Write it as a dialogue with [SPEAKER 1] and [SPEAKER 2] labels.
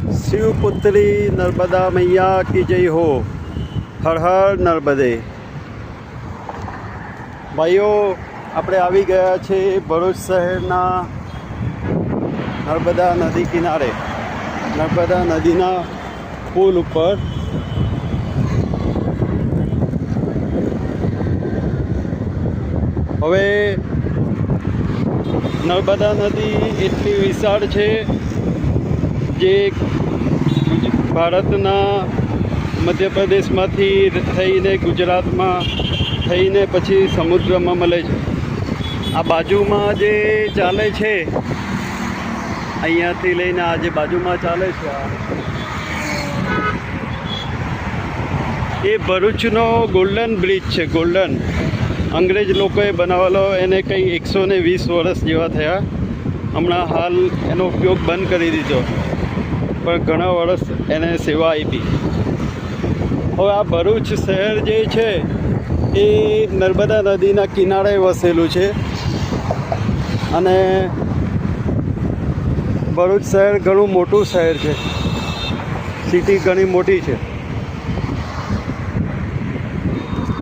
[SPEAKER 1] શિવપુત્રી નર્મદા મૈયા કી જય હો. હર હર નર્મદે. ભાઈઓ, આપણે આવી ગયા છે ભરૂચ શહેરના નર્મદા નદી કિનારે, નર્મદા નદીના પુલ ઉપર. હવે નર્મદા નદી એટલી વિશાળ છે જે ભારતના મધ્યપ્રદેશમાંથી થઈને ગુજરાતમાં થઈને પછી સમુદ્રમાં મળે છે. આ બાજુમાં જે ચાલે છે, અહીંયાથી લઈને આ જે બાજુમાં ચાલે છે, એ ભરૂચનો ગોલ્ડન બ્રિજ છે. ગોલ્ડન અંગ્રેજ લોકોએ બનાવેલો. એને કંઈ 120 વર્ષ જેવા થયા. હમણાં હાલ એનો ઉપયોગ બંધ કરી દીધો, પણ ઘણા વર્ષ એને સેવા આપી. હવે આ ભરૂચ શહેર જે છે એ નર્મદા નદીના કિનારે વસેલું છે, અને ભરૂચ શહેર ઘણું મોટું શહેર છે. સિટી ઘણી મોટી છે.